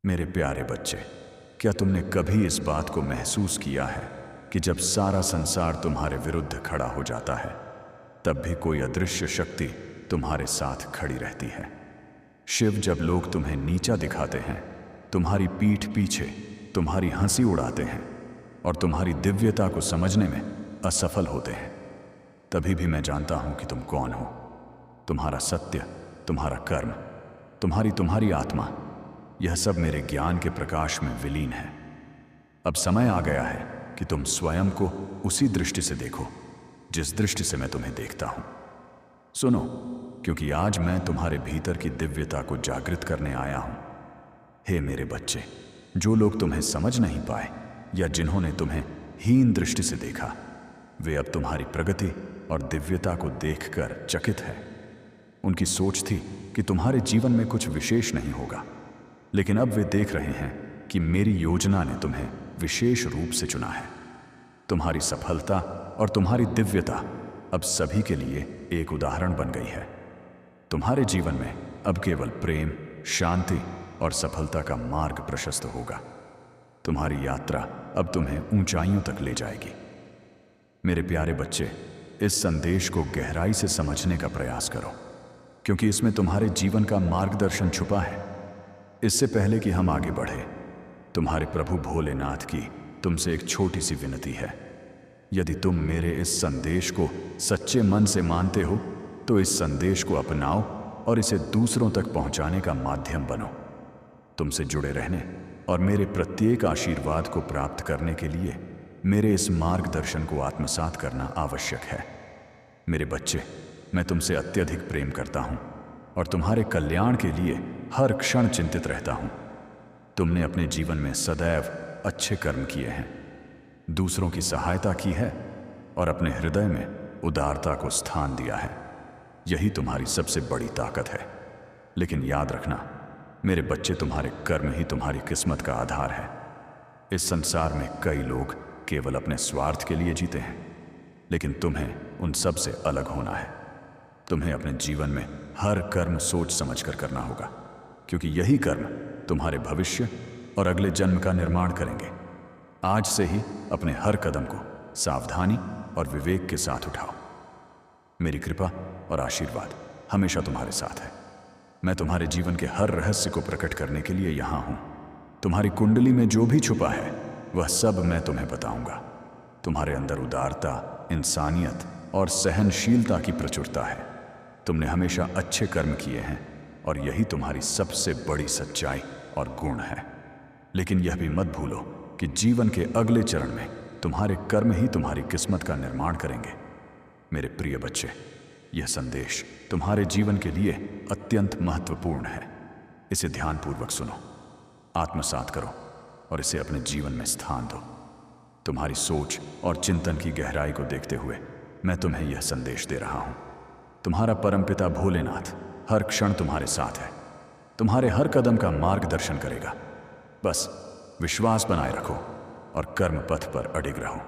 मेरे प्यारे बच्चे, क्या तुमने कभी इस बात को महसूस किया है कि जब सारा संसार तुम्हारे विरुद्ध खड़ा हो जाता है, तब भी कोई अदृश्य शक्ति तुम्हारे साथ खड़ी रहती है। शिव जब लोग तुम्हें नीचा दिखाते हैं, तुम्हारी पीठ पीछे तुम्हारी हंसी उड़ाते हैं और तुम्हारी दिव्यता को समझने में असफल होते हैं, तभी भी मैं जानता हूं कि तुम कौन हो। तुम्हारा सत्य, तुम्हारा कर्म, तुम्हारी आत्मा, यह सब मेरे ज्ञान के प्रकाश में विलीन है। अब समय आ गया है कि तुम स्वयं को उसी दृष्टि से देखो जिस दृष्टि से मैं तुम्हें देखता हूं। सुनो, क्योंकि आज मैं तुम्हारे भीतर की दिव्यता को जागृत करने आया हूं। हे मेरे बच्चे, जो लोग तुम्हें समझ नहीं पाए या जिन्होंने तुम्हें हीन दृष्टि से देखा, वे अब तुम्हारी प्रगति और दिव्यता को देखकर चकित है। उनकी सोच थी कि तुम्हारे जीवन में कुछ विशेष नहीं होगा, लेकिन अब वे देख रहे हैं कि मेरी योजना ने तुम्हें विशेष रूप से चुना है। तुम्हारी सफलता और तुम्हारी दिव्यता अब सभी के लिए एक उदाहरण बन गई है। तुम्हारे जीवन में अब केवल प्रेम, शांति और सफलता का मार्ग प्रशस्त होगा। तुम्हारी यात्रा अब तुम्हें ऊंचाइयों तक ले जाएगी। मेरे प्यारे बच्चे, इस संदेश को गहराई से समझने का प्रयास करो, क्योंकि इसमें तुम्हारे जीवन का मार्गदर्शन छुपा है। इससे पहले कि हम आगे बढ़े, तुम्हारे प्रभु भोलेनाथ की तुमसे एक छोटी सी विनती है। यदि तुम मेरे इस संदेश को सच्चे मन से मानते हो, तो इस संदेश को अपनाओ और इसे दूसरों तक पहुंचाने का माध्यम बनो। तुमसे जुड़े रहने और मेरे प्रत्येक आशीर्वाद को प्राप्त करने के लिए मेरे इस मार्गदर्शन को आत्मसात करना आवश्यक है। मेरे बच्चे, मैं तुमसे अत्यधिक प्रेम करता हूं और तुम्हारे कल्याण के लिए हर क्षण चिंतित रहता हूं। तुमने अपने जीवन में सदैव अच्छे कर्म किए हैं, दूसरों की सहायता की है और अपने हृदय में उदारता को स्थान दिया है। यही तुम्हारी सबसे बड़ी ताकत है। लेकिन याद रखना मेरे बच्चे, तुम्हारे कर्म ही तुम्हारी किस्मत का आधार है। इस संसार में कई लोग केवल अपने स्वार्थ के लिए जीते हैं, लेकिन तुम्हें उन सब से अलग होना है। तुम्हें अपने जीवन में हर कर्म सोच समझकर करना होगा, क्योंकि यही कर्म तुम्हारे भविष्य और अगले जन्म का निर्माण करेंगे। आज से ही अपने हर कदम को सावधानी और विवेक के साथ उठाओ। मेरी कृपा और आशीर्वाद हमेशा तुम्हारे साथ है। मैं तुम्हारे जीवन के हर रहस्य को प्रकट करने के लिए यहाँ हूँ। तुम्हारी कुंडली में जो भी छुपा है, वह सब मैं तुम्हें बताऊंगा। तुम्हारे अंदर उदारता, इंसानियत और सहनशीलता की प्रचुरता है। तुमने हमेशा अच्छे कर्म किए हैं और यही तुम्हारी सबसे बड़ी सच्चाई और गुण है। लेकिन यह भी मत भूलो कि जीवन के अगले चरण में तुम्हारे कर्म ही तुम्हारी किस्मत का निर्माण करेंगे। मेरे प्रिय बच्चे, यह संदेश तुम्हारे जीवन के लिए अत्यंत महत्वपूर्ण है। इसे ध्यानपूर्वक सुनो, आत्मसात करो और इसे अपने जीवन में स्थान दो। तुम्हारी सोच और चिंतन की गहराई को देखते हुए मैं तुम्हें यह संदेश दे रहा हूं। तुम्हारा परमपिता भोलेनाथ हर क्षण तुम्हारे साथ है, तुम्हारे हर कदम का मार्गदर्शन करेगा। बस विश्वास बनाए रखो और कर्म पथ पर अडिग रहो।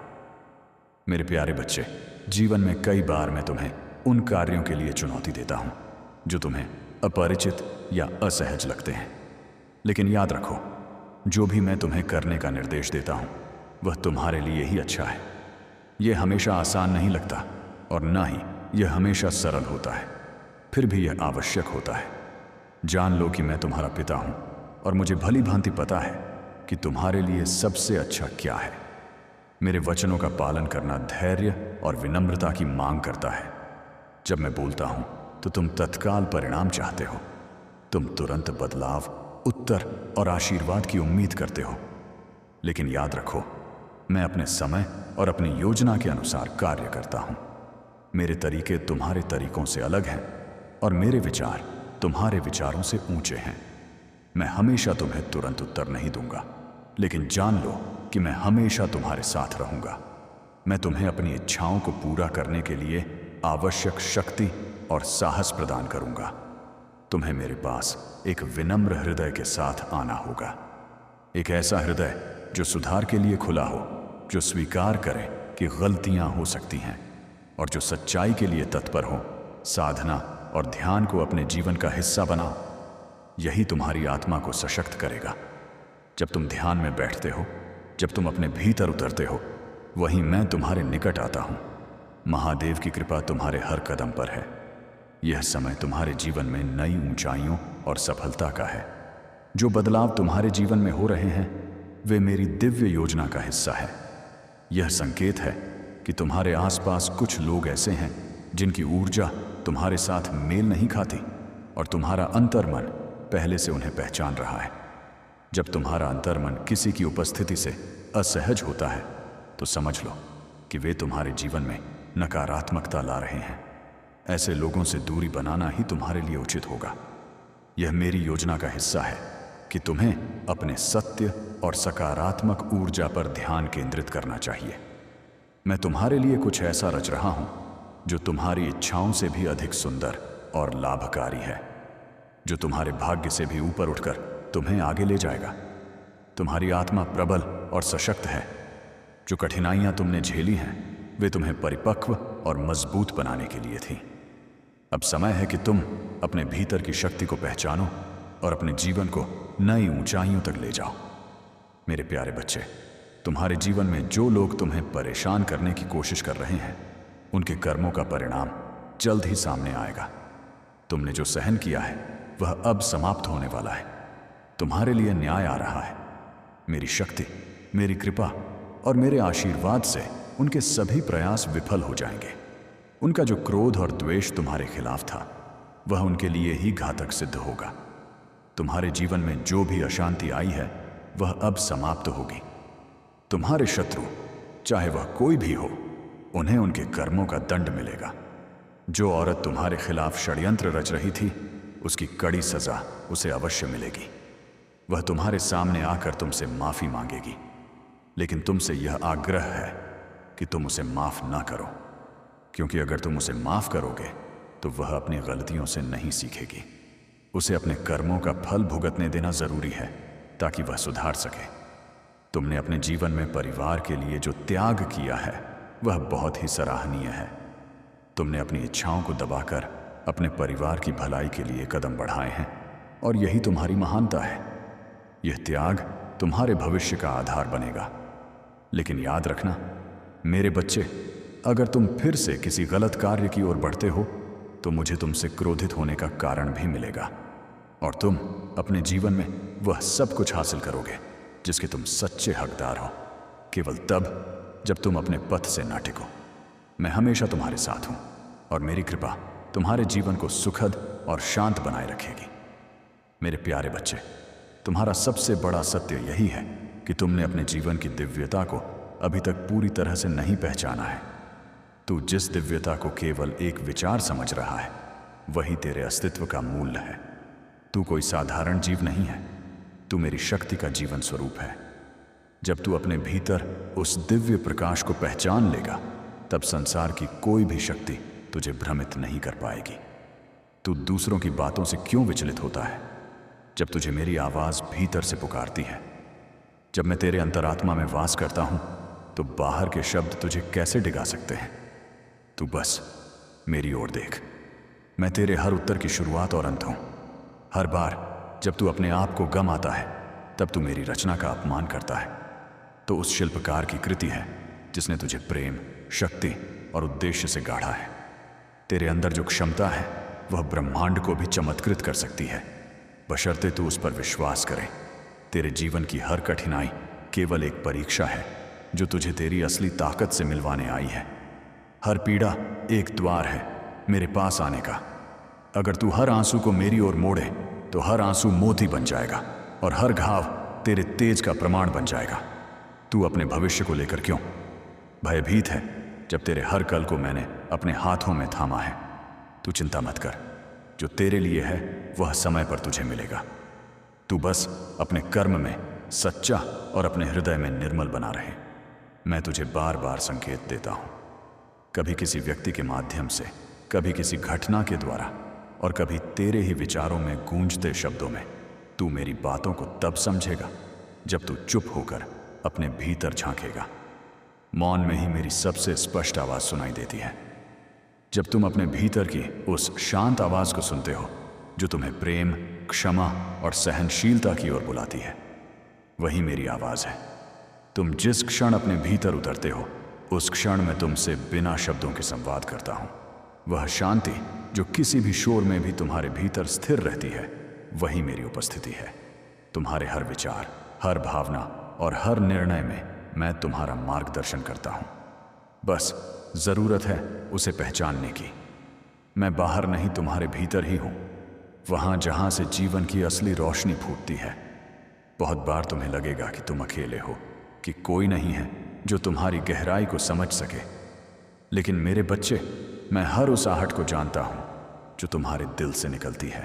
मेरे प्यारे बच्चे, जीवन में कई बार मैं तुम्हें उन कार्यों के लिए चुनौती देता हूं जो तुम्हें अपरिचित या असहज लगते हैं। लेकिन याद रखो, जो भी मैं तुम्हें करने का निर्देश देता हूं, वह तुम्हारे लिए ही अच्छा है। यह हमेशा आसान नहीं लगता और ना ही यह हमेशा सरल होता है, फिर भी यह आवश्यक होता है। जान लो कि मैं तुम्हारा पिता हूं और मुझे भली भांति पता है कि तुम्हारे लिए सबसे अच्छा क्या है। मेरे वचनों का पालन करना धैर्य और विनम्रता की मांग करता है। जब मैं बोलता हूं तो तुम तत्काल परिणाम चाहते हो। तुम तुरंत बदलाव, उत्तर और आशीर्वाद की उम्मीद करते हो। लेकिन याद रखो, मैं अपने समय और अपनी योजना के अनुसार कार्य करता हूं। मेरे तरीके तुम्हारे तरीकों से अलग हैं और मेरे विचार तुम्हारे विचारों से ऊंचे हैं। मैं हमेशा तुम्हें तुरंत उत्तर नहीं दूंगा, लेकिन जान लो कि मैं हमेशा तुम्हारे साथ रहूंगा। मैं तुम्हें अपनी इच्छाओं को पूरा करने के लिए आवश्यक शक्ति और साहस प्रदान करूंगा। तुम्हें मेरे पास एक विनम्र हृदय के साथ आना होगा। एक ऐसा हृदय जो सुधार के लिए खुला हो, जो स्वीकार करे कि गलतियां हो सकती हैं और जो सच्चाई के लिए तत्पर हो। साधना और ध्यान को अपने जीवन का हिस्सा बनाओ। यही तुम्हारी आत्मा को सशक्त करेगा जब तुम ध्यान में बैठते हो, जब तुम अपने भीतर उतरते हो, वहीं मैं तुम्हारे निकट आता हूं। महादेव की कृपा तुम्हारे हर कदम पर है। यह समय तुम्हारे जीवन में नई ऊंचाइयों और सफलता का है। जो बदलाव तुम्हारे जीवन में हो रहे हैं वे मेरी दिव्य योजना का हिस्सा है। यह संकेत है कि तुम्हारे आसपास कुछ लोग ऐसे हैं जिनकी ऊर्जा तुम्हारे साथ मेल नहीं खाती और तुम्हारा अंतर्मन पहले से उन्हें पहचान रहा है। जब तुम्हारा अंतर्मन किसी की उपस्थिति से असहज होता है तो समझ लो कि वे तुम्हारे जीवन में नकारात्मकता ला रहे हैं। ऐसे लोगों से दूरी बनाना ही तुम्हारे लिए उचित होगा। यह मेरी योजना का हिस्सा है कि तुम्हें अपने सत्य और सकारात्मक ऊर्जा पर ध्यान केंद्रित करना चाहिए। मैं तुम्हारे लिए कुछ ऐसा रच रहा हूं जो तुम्हारी इच्छाओं से भी अधिक सुंदर और लाभकारी है, जो तुम्हारे भाग्य से भी ऊपर उठकर तुम्हें आगे ले जाएगा। तुम्हारी आत्मा प्रबल और सशक्त है। जो कठिनाइयां तुमने झेली हैं वे तुम्हें परिपक्व और मजबूत बनाने के लिए थी। अब समय है कि तुम अपने भीतर की शक्ति को पहचानो और अपने जीवन को नई ऊंचाइयों तक ले जाओ। मेरे प्यारे बच्चे, तुम्हारे जीवन में जो लोग तुम्हें परेशान करने की कोशिश कर रहे हैं उनके कर्मों का परिणाम जल्द ही सामने आएगा। तुमने जो सहन किया है वह अब समाप्त होने वाला है। तुम्हारे लिए न्याय आ रहा है। मेरी शक्ति, मेरी कृपा और मेरे आशीर्वाद से उनके सभी प्रयास विफल हो जाएंगे। उनका जो क्रोध और द्वेष तुम्हारे खिलाफ था वह उनके लिए ही घातक सिद्ध होगा। तुम्हारे जीवन में जो भी अशांति आई है वह अब समाप्त होगी। तुम्हारे शत्रु, चाहे वह कोई भी हो, उन्हें उनके कर्मों का दंड मिलेगा। जो औरत तुम्हारे खिलाफ षड्यंत्र रच रही थी उसकी कड़ी सजा उसे अवश्य मिलेगी। वह तुम्हारे सामने आकर तुमसे माफी मांगेगी, लेकिन तुमसे यह आग्रह है कि तुम उसे माफ ना करो, क्योंकि अगर तुम उसे माफ करोगे तो वह अपनी गलतियों से नहीं सीखेगी। उसे अपने कर्मों का फल भुगतने देना जरूरी है ताकि वह सुधार सके। तुमने अपने जीवन में परिवार के लिए जो त्याग किया है वह बहुत ही सराहनीय है। तुमने अपनी इच्छाओं को दबाकर अपने परिवार की भलाई के लिए कदम बढ़ाए हैं और यही तुम्हारी महानता है। यह त्याग तुम्हारे भविष्य का आधार बनेगा। लेकिन याद रखना मेरे बच्चे, अगर तुम फिर से किसी गलत कार्य की ओर बढ़ते हो तो मुझे तुमसे क्रोधित होने का कारण भी मिलेगा और तुम अपने जीवन में वह सब कुछ हासिल करोगे जिसके तुम सच्चे हकदार हो, केवल तब जब तुम अपने पथ से ना टिको। मैं हमेशा तुम्हारे साथ हूं और मेरी कृपा तुम्हारे जीवन को सुखद और शांत बनाए रखेगी। मेरे प्यारे बच्चे, तुम्हारा सबसे बड़ा सत्य यही है कि तुमने अपने जीवन की दिव्यता को अभी तक पूरी तरह से नहीं पहचाना है। तू जिस दिव्यता को केवल एक विचार समझ रहा है वही तेरे अस्तित्व का मूल्य है। तू कोई साधारण जीव नहीं है, तू मेरी शक्ति का जीवन स्वरूप है। जब तू अपने भीतर उस दिव्य प्रकाश को पहचान लेगा तब संसार की कोई भी शक्ति तुझे भ्रमित नहीं कर पाएगी। तू दूसरों की बातों से क्यों विचलित होता है जब तुझे मेरी आवाज भीतर से पुकारती है? जब मैं तेरे अंतरात्मा में वास करता हूं तो बाहर के शब्द तुझे कैसे डिगा सकते हैं? तू बस मेरी ओर देख। मैं तेरे हर उत्तर की शुरुआत और अंत हूं। हर बार जब तू अपने आप को गम आता है तब तू मेरी रचना का अपमान करता है। तो उस शिल्पकार की कृति है जिसने तुझे प्रेम, शक्ति और उद्देश्य से गाढ़ा है। तेरे अंदर जो क्षमता है वह ब्रह्मांड को भी चमत्कृत कर सकती है, बशर्ते तू उस पर विश्वास करे। तेरे जीवन की हर कठिनाई केवल एक परीक्षा है जो तुझे तेरी असली ताकत से मिलवाने आई है। हर पीड़ा एक द्वार है मेरे पास आने का। अगर तू हर आंसू को मेरी ओर मोड़े तो हर आंसू मोती बन जाएगा और हर घाव तेरे तेज का प्रमाण बन जाएगा। तू अपने भविष्य को लेकर क्यों भयभीत है जब तेरे हर कल को मैंने अपने हाथों में थामा है? तू चिंता मत कर, जो तेरे लिए है वह समय पर तुझे मिलेगा। तू बस अपने कर्म में सच्चा और अपने हृदय में निर्मल बना रहे। मैं तुझे बार बार संकेत देता हूं, कभी किसी व्यक्ति के माध्यम से, कभी किसी घटना के द्वारा और कभी तेरे ही विचारों में गूंजते शब्दों में। तू मेरी बातों को तब समझेगा जब तू चुप होकर अपने भीतर झांकेगा। मौन में ही मेरी सबसे स्पष्ट आवाज सुनाई देती है। जब तुम अपने भीतर की उस शांत आवाज को सुनते हो जो तुम्हें प्रेम, क्षमा और सहनशीलता की ओर बुलाती है, वही मेरी आवाज़ है। तुम जिस क्षण अपने भीतर उतरते हो, उस क्षण मैं तुमसे बिना शब्दों के संवाद करता हूँ। वह शांति जो किसी भी शोर में भी तुम्हारे भीतर स्थिर रहती है, वही मेरी उपस्थिति है। तुम्हारे हर विचार, हर भावना और हर निर्णय में मैं तुम्हारा मार्गदर्शन करता हूँ। बस ज़रूरत है उसे पहचानने की। मैं बाहर नहीं, तुम्हारे भीतर ही हूँ, वहाँ जहाँ से जीवन की असली रोशनी फूटती है। बहुत बार तुम्हें लगेगा कि तुम अकेले हो, कि कोई नहीं है जो तुम्हारी गहराई को समझ सके। लेकिन मेरे बच्चे, मैं हर उस आहट को जानता हूँ जो तुम्हारे दिल से निकलती है।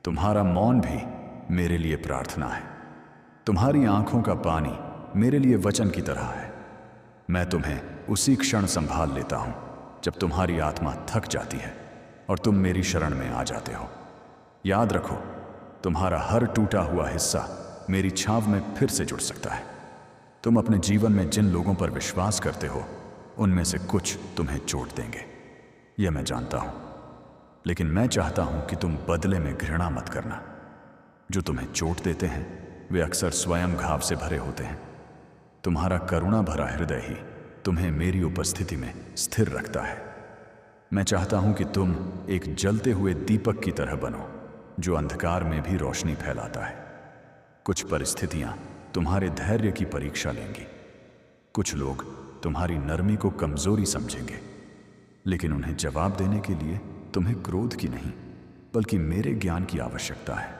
तुम्हारा मौन भी मेरे लिए प्रार्थना है। तुम्हारी आंखों का पानी मेरे लिए वचन की तरह है। मैं तुम्हें उसी क्षण संभाल लेता हूँ जब तुम्हारी आत्मा थक जाती है और तुम मेरी शरण में आ जाते हो। याद रखो, तुम्हारा हर टूटा हुआ हिस्सा मेरी छांव में फिर से जुड़ सकता है। तुम अपने जीवन में जिन लोगों पर विश्वास करते हो, उनमें से कुछ तुम्हें चोट देंगे, यह मैं जानता हूं। लेकिन मैं चाहता हूं कि तुम बदले में घृणा मत करना। जो तुम्हें चोट देते हैं वे अक्सर स्वयं घाव से भरे होते हैं। तुम्हारा करुणा भरा हृदय ही तुम्हें मेरी उपस्थिति में स्थिर रखता है। मैं चाहता हूं कि तुम एक जलते हुए दीपक की तरह बनो, जो अंधकार में भी रोशनी फैलाता है। कुछ परिस्थितियां तुम्हारे धैर्य की परीक्षा लेंगी। कुछ लोग तुम्हारी नरमी को कमजोरी समझेंगे, लेकिन उन्हें जवाब देने के लिए तुम्हें क्रोध की नहीं, बल्कि मेरे ज्ञान की आवश्यकता है।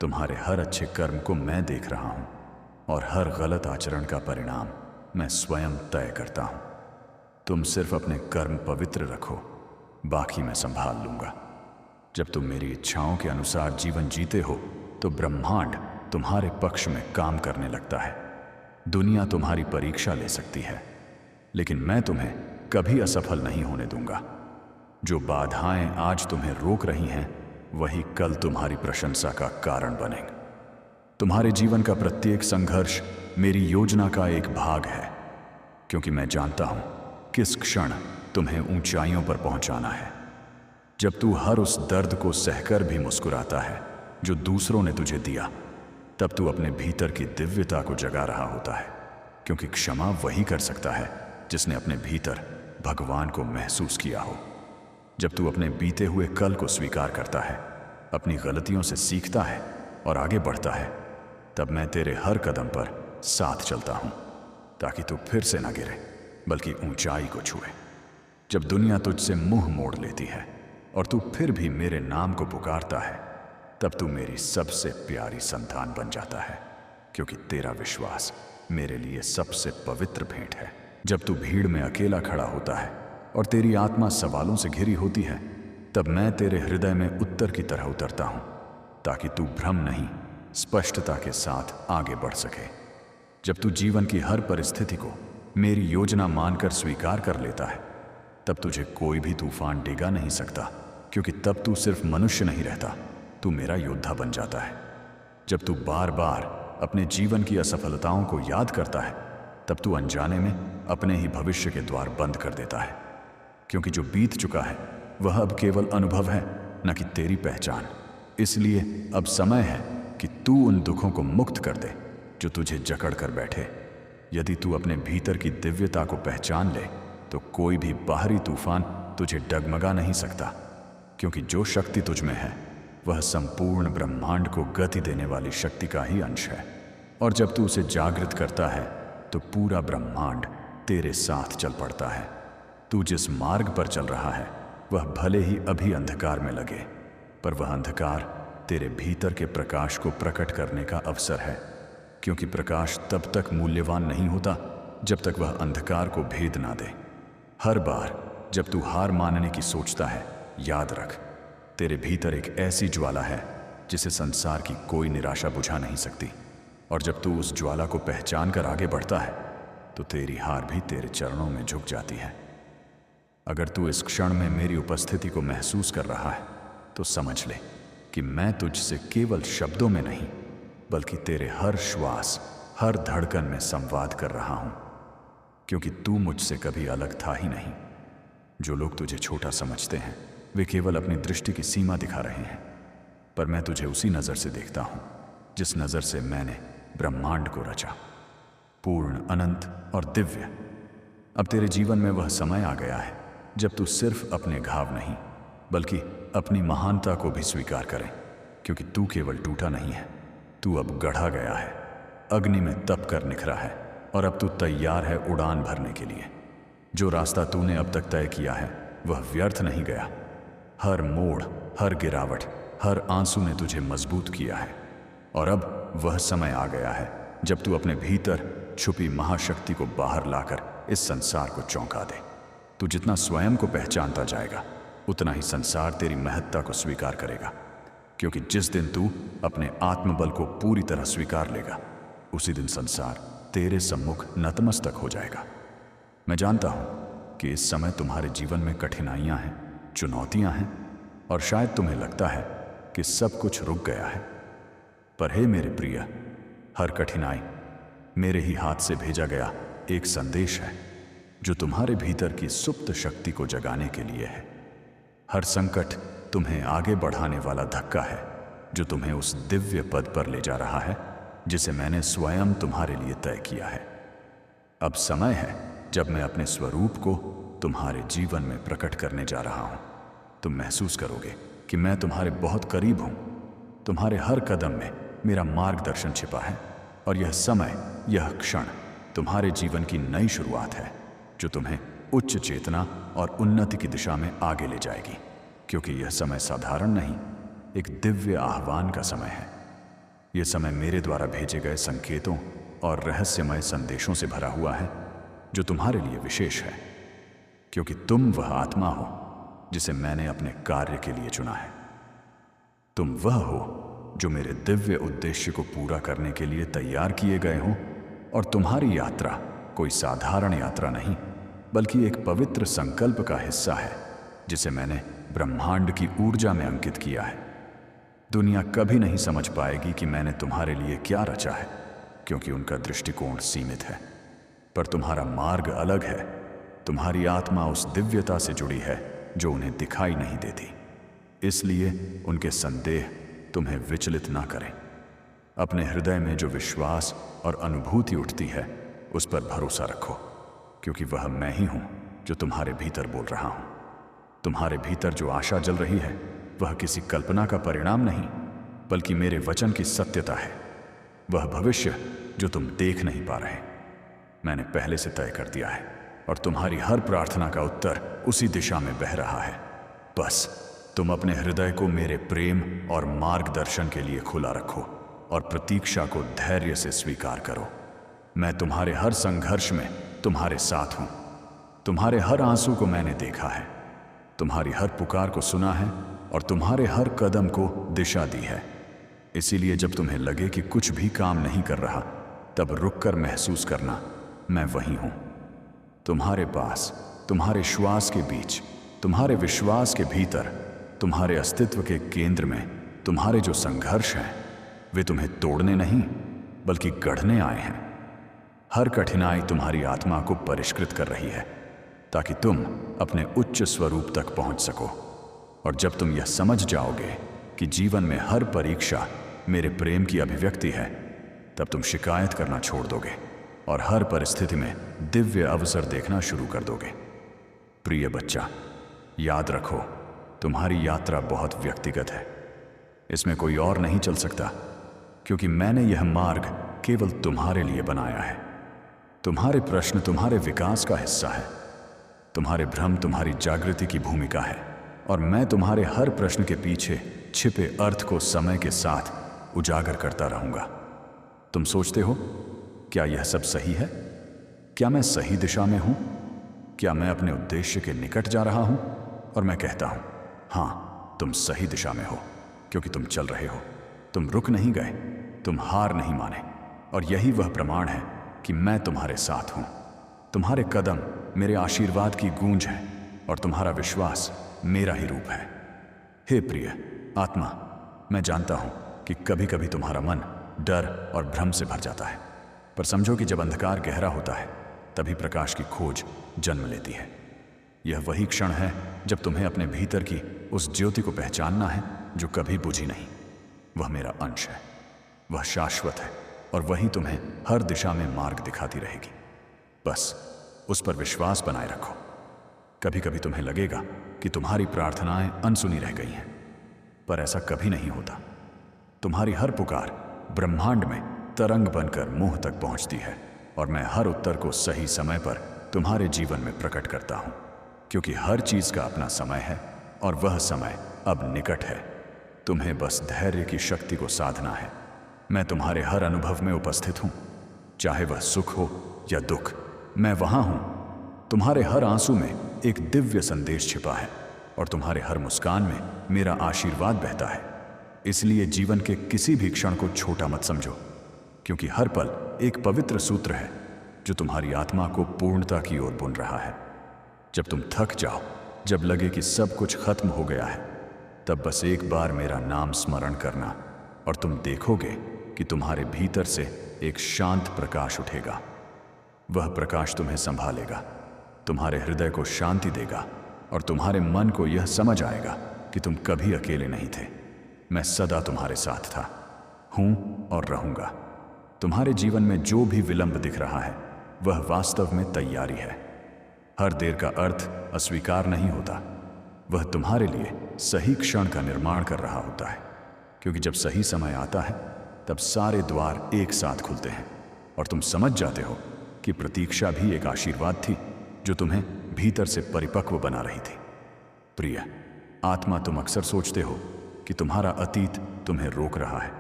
तुम्हारे हर अच्छे कर्म को मैं देख रहा हूं और हर गलत आचरण का परिणाम मैं स्वयं तय करता हूं। तुम सिर्फ अपने कर्म पवित्र रखो, बाकी मैं संभाल लूंगा। जब तुम मेरी इच्छाओं के अनुसार जीवन जीते हो तो ब्रह्मांड तुम्हारे पक्ष में काम करने लगता है। दुनिया तुम्हारी परीक्षा ले सकती है, लेकिन मैं तुम्हें कभी असफल नहीं होने दूंगा। जो बाधाएं आज तुम्हें रोक रही हैं, वही कल तुम्हारी प्रशंसा का कारण बनेंगे। तुम्हारे जीवन का प्रत्येक संघर्ष मेरी योजना का एक भाग है, क्योंकि मैं जानता हूं किस क्षण तुम्हें ऊंचाइयों पर पहुंचाना है। जब तू हर उस दर्द को सहकर भी मुस्कुराता है जो दूसरों ने तुझे दिया, तब तू अपने भीतर की दिव्यता को जगा रहा होता है, क्योंकि क्षमा वही कर सकता है जिसने अपने भीतर भगवान को महसूस किया हो। जब तू अपने बीते हुए कल को स्वीकार करता है, अपनी गलतियों से सीखता है और आगे बढ़ता है, तब मैं तेरे हर कदम पर साथ चलता हूं, ताकि तू फिर से न गिरे बल्कि ऊंचाई को छुए। जब दुनिया तुझसे मुंह मोड़ लेती है और तू फिर भी मेरे नाम को पुकारता है, तब तू मेरी सबसे प्यारी संतान बन जाता है, क्योंकि तेरा विश्वास मेरे लिए सबसे पवित्र भेंट है। जब तू भीड़ में अकेला खड़ा होता है और तेरी आत्मा सवालों से घिरी होती है, तब मैं तेरे हृदय में उत्तर की तरह उतरता हूं, ताकि तू भ्रम नहीं, स्पष्टता के साथ आगे बढ़ सके। जब तू जीवन की हर परिस्थिति को मेरी योजना मानकर स्वीकार कर लेता है, तब तुझे कोई भी तूफान डिगा नहीं सकता, क्योंकि तब तू सिर्फ मनुष्य नहीं रहता, तू मेरा योद्धा बन जाता है। जब तू बार बार अपने जीवन की असफलताओं को याद करता है, तब तू अनजाने में अपने ही भविष्य के द्वार बंद कर देता है, क्योंकि जो बीत चुका है वह अब केवल अनुभव है, न कि तेरी पहचान। इसलिए अब समय है कि तू उन दुखों को मुक्त कर दे जो तुझे जकड़ कर बैठे। यदि तू अपने भीतर की दिव्यता को पहचान ले, तो कोई भी बाहरी तूफान तुझे डगमगा नहीं सकता, क्योंकि जो शक्ति तुझ में है वह संपूर्ण ब्रह्मांड को गति देने वाली शक्ति का ही अंश है। और जब तू उसे जागृत करता है, तो पूरा ब्रह्मांड तेरे साथ चल पड़ता है। तू जिस मार्ग पर चल रहा है वह भले ही अभी अंधकार में लगे, पर वह अंधकार तेरे भीतर के प्रकाश को प्रकट करने का अवसर है, क्योंकि प्रकाश तब तक मूल्यवान नहीं होता जब तक वह अंधकार को भेद ना दे। हर बार जब तू हार मानने की सोचता है, याद रख, तेरे भीतर एक ऐसी ज्वाला है जिसे संसार की कोई निराशा बुझा नहीं सकती। और जब तू उस ज्वाला को पहचान कर आगे बढ़ता है, तो तेरी हार भी तेरे चरणों में झुक जाती है। अगर तू इस क्षण में मेरी उपस्थिति को महसूस कर रहा है, तो समझ ले कि मैं तुझसे केवल शब्दों में नहीं, बल्कि तेरे हर श्वास, हर धड़कन में संवाद कर रहा हूं, क्योंकि तू मुझसे कभी अलग था ही नहीं। जो लोग तुझे छोटा समझते हैं, वे केवल अपनी दृष्टि की सीमा दिखा रहे हैं, पर मैं तुझे उसी नज़र से देखता हूं जिस नज़र से मैंने ब्रह्मांड को रचा, पूर्ण, अनंत और दिव्य। अब तेरे जीवन में वह समय आ गया है जब तू सिर्फ अपने घाव नहीं बल्कि अपनी महानता को भी स्वीकार करे, क्योंकि तू केवल टूटा नहीं है, तू अब गढ़ा गया है, अग्नि में तप कर निखरा है और अब तू तैयार है उड़ान भरने के लिए। जो रास्ता तूने अब तक तय किया है वह व्यर्थ नहीं गया। हर मोड़, हर गिरावट, हर आंसू ने तुझे मजबूत किया है और अब वह समय आ गया है जब तू अपने भीतर छुपी महाशक्ति को बाहर लाकर इस संसार को चौंका दे। तू जितना स्वयं को पहचानता जाएगा उतना ही संसार तेरी महत्ता को स्वीकार करेगा, क्योंकि जिस दिन तू अपने आत्मबल को पूरी तरह स्वीकार लेगा उसी दिन संसार तेरे सम्मुख नतमस्तक हो जाएगा। मैं जानता हूं कि इस समय तुम्हारे जीवन में कठिनाइयां हैं, चुनौतियां हैं और शायद तुम्हें लगता है कि सब कुछ रुक गया है। पर हे मेरे प्रिय, हर कठिनाई मेरे ही हाथ से भेजा गया एक संदेश है जो तुम्हारे भीतर की सुप्त शक्ति को जगाने के लिए है। हर संकट तुम्हें आगे बढ़ाने वाला धक्का है जो तुम्हें उस दिव्य पद पर ले जा रहा है जिसे मैंने स्वयं तुम्हारे लिए तय किया है। अब समय है जब मैं अपने स्वरूप को तुम्हारे जीवन में प्रकट करने जा रहा हूं। तुम महसूस करोगे कि मैं तुम्हारे बहुत करीब हूं। तुम्हारे हर कदम में मेरा मार्गदर्शन छिपा है और यह समय, यह क्षण तुम्हारे जीवन की नई शुरुआत है जो तुम्हें उच्च चेतना और उन्नति की दिशा में आगे ले जाएगी, क्योंकि यह समय साधारण नहीं, एक दिव्य आह्वान का समय है। यह समय मेरे द्वारा भेजे गए संकेतों और रहस्यमय संदेशों से भरा हुआ है जो तुम्हारे लिए विशेष है, क्योंकि तुम वह आत्मा हो जिसे मैंने अपने कार्य के लिए चुना है। तुम वह हो जो मेरे दिव्य उद्देश्य को पूरा करने के लिए तैयार किए गए हो और तुम्हारी यात्रा कोई साधारण यात्रा नहीं बल्कि एक पवित्र संकल्प का हिस्सा है जिसे मैंने ब्रह्मांड की ऊर्जा में अंकित किया है। दुनिया कभी नहीं समझ पाएगी कि मैंने तुम्हारे लिए क्या रचा है, क्योंकि उनका दृष्टिकोण सीमित है, पर तुम्हारा मार्ग अलग है। तुम्हारी आत्मा उस दिव्यता से जुड़ी है जो उन्हें दिखाई नहीं देती, इसलिए उनके संदेह तुम्हें विचलित ना करें। अपने हृदय में जो विश्वास और अनुभूति उठती है उस पर भरोसा रखो, क्योंकि वह मैं ही हूं जो तुम्हारे भीतर बोल रहा हूं। तुम्हारे भीतर जो आशा जल रही है वह किसी कल्पना का परिणाम नहीं बल्कि मेरे वचन की सत्यता है। वह भविष्य जो तुम देख नहीं पा रहे मैंने पहले से तय कर दिया है और तुम्हारी हर प्रार्थना का उत्तर उसी दिशा में बह रहा है। बस तुम अपने हृदय को मेरे प्रेम और मार्गदर्शन के लिए खुला रखो और प्रतीक्षा को धैर्य से स्वीकार करो। मैं तुम्हारे हर संघर्ष में तुम्हारे साथ हूं। तुम्हारे हर आंसू को मैंने देखा है, तुम्हारी हर पुकार को सुना है और तुम्हारे हर कदम को दिशा दी है। इसीलिए जब तुम्हें लगे कि कुछ भी काम नहीं कर रहा तब रुककर महसूस करना मैं वही हूं। तुम्हारे पास, तुम्हारे श्वास के बीच, तुम्हारे विश्वास के भीतर, तुम्हारे अस्तित्व के केंद्र में तुम्हारे जो संघर्ष हैं वे तुम्हें तोड़ने नहीं बल्कि गढ़ने आए हैं। हर कठिनाई तुम्हारी आत्मा को परिष्कृत कर रही है ताकि तुम अपने उच्च स्वरूप तक पहुंच सको। और जब तुम यह समझ जाओगे कि जीवन में हर परीक्षा मेरे प्रेम की अभिव्यक्ति है तब तुम शिकायत करना छोड़ दोगे और हर परिस्थिति में दिव्य अवसर देखना शुरू कर दोगे। प्रिय बच्चा, याद रखो, तुम्हारी यात्रा बहुत व्यक्तिगत है। इसमें कोई और नहीं चल सकता, क्योंकि मैंने यह मार्ग केवल तुम्हारे लिए बनाया है। तुम्हारे प्रश्न तुम्हारे विकास का हिस्सा है, तुम्हारे भ्रम तुम्हारी जागृति की भूमिका है और मैं तुम्हारे हर प्रश्न के पीछे छिपे अर्थ को समय के साथ उजागर करता रहूंगा। तुम सोचते हो, क्या यह सब सही है? क्या मैं सही दिशा में हूं? क्या मैं अपने उद्देश्य के निकट जा रहा हूं? और मैं कहता हूं, हाँ, तुम सही दिशा में हो, क्योंकि तुम चल रहे हो। तुम रुक नहीं गए, तुम हार नहीं माने, और यही वह प्रमाण है कि मैं तुम्हारे साथ हूं। तुम्हारे कदम मेरे आशीर्वाद की गूंज है और तुम्हारा विश्वास मेरा ही रूप है। हे प्रिय आत्मा, मैं जानता हूं कि कभी कभी तुम्हारा मन डर और भ्रम से भर जाता है, पर समझो कि जब अंधकार गहरा होता है तभी प्रकाश की खोज जन्म लेती है। यह वही क्षण है जब तुम्हें अपने भीतर की उस ज्योति को पहचानना है जो कभी बुझी नहीं। वह मेरा अंश है, वह शाश्वत है और वही तुम्हें हर दिशा में मार्ग दिखाती रहेगी। बस उस पर विश्वास बनाए रखो। कभी कभी तुम्हें लगेगा कि तुम्हारी प्रार्थनाएं अनसुनी रह गई हैं, पर ऐसा कभी नहीं होता। तुम्हारी हर पुकार ब्रह्मांड में तरंग बनकर मुंह तक पहुंचती है, और मैं हर उत्तर को सही समय पर तुम्हारे जीवन में प्रकट करता हूं, क्योंकि हर चीज का अपना समय है और वह समय अब निकट है। तुम्हें बस धैर्य की शक्ति को साधना है। मैं तुम्हारे हर अनुभव में उपस्थित हूं, चाहे वह सुख हो या दुख, मैं वहां हूं। तुम्हारे हर आंसू में एक दिव्य संदेश छिपा है, और तुम्हारे हर मुस्कान में मेरा आशीर्वाद बहता है। इसलिए जीवन के किसी भी क्षण को छोटा मत समझो, क्योंकि हर पल एक पवित्र सूत्र है जो तुम्हारी आत्मा को पूर्णता की ओर बुन रहा है। जब तुम थक जाओ, जब लगे कि सब कुछ खत्म हो गया है, तब बस एक बार मेरा नाम स्मरण करना, और तुम देखोगे कि तुम्हारे भीतर से एक शांत प्रकाश उठेगा। वह प्रकाश तुम्हें संभालेगा, तुम्हारे हृदय को शांति देगा, और तुम्हारे मन को यह समझ आएगा कि तुम कभी अकेले नहीं थे। मैं सदा तुम्हारे साथ था, हूं और रहूंगा। तुम्हारे जीवन में जो भी विलंब दिख रहा है, वह वास्तव में तैयारी है। हर देर का अर्थ अस्वीकार नहीं होता, वह तुम्हारे लिए सही क्षण का निर्माण कर रहा होता है। क्योंकि जब सही समय आता है, तब सारे द्वार एक साथ खुलते हैं, और तुम समझ जाते हो कि प्रतीक्षा भी एक आशीर्वाद थी जो तुम्हें भीतर से परिपक्व बना रही थी। प्रिय आत्मा, तुम अक्सर सोचते हो कि तुम्हारा अतीत तुम्हें रोक रहा है,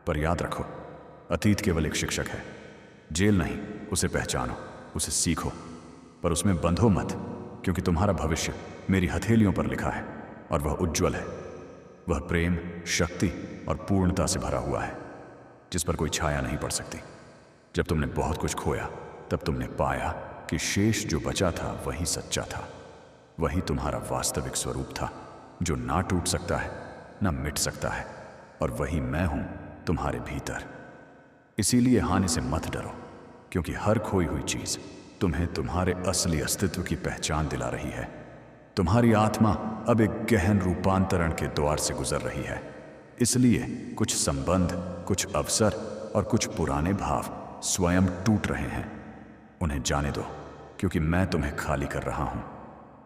पर याद रखो, अतीत केवल एक शिक्षक है, जेल नहीं। उसे पहचानो, उसे सीखो, पर उसमें बंधो मत, क्योंकि तुम्हारा भविष्य मेरी हथेलियों पर लिखा है, और वह उज्जवल है। वह प्रेम, शक्ति और पूर्णता से भरा हुआ है, जिस पर कोई छाया नहीं पड़ सकती। जब तुमने बहुत कुछ खोया, तब तुमने पाया कि शेष जो बचा था वही सच्चा था। वही तुम्हारा वास्तविक स्वरूप था, जो ना टूट सकता है, ना मिट सकता है, और वही मैं हूं तुम्हारे भीतर। इसीलिए हानि से मत डरो, क्योंकि हर खोई हुई चीज तुम्हें तुम्हारे असली अस्तित्व की पहचान दिला रही है। तुम्हारी आत्मा अब एक गहन रूपांतरण के द्वार से गुजर रही है। इसलिए कुछ संबंध, कुछ अवसर और कुछ पुराने भाव स्वयं टूट रहे हैं। उन्हें जाने दो, क्योंकि मैं तुम्हें खाली कर रहा हूं,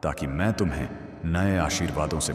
ताकि मैं तुम्हें नए आशीर्वादों से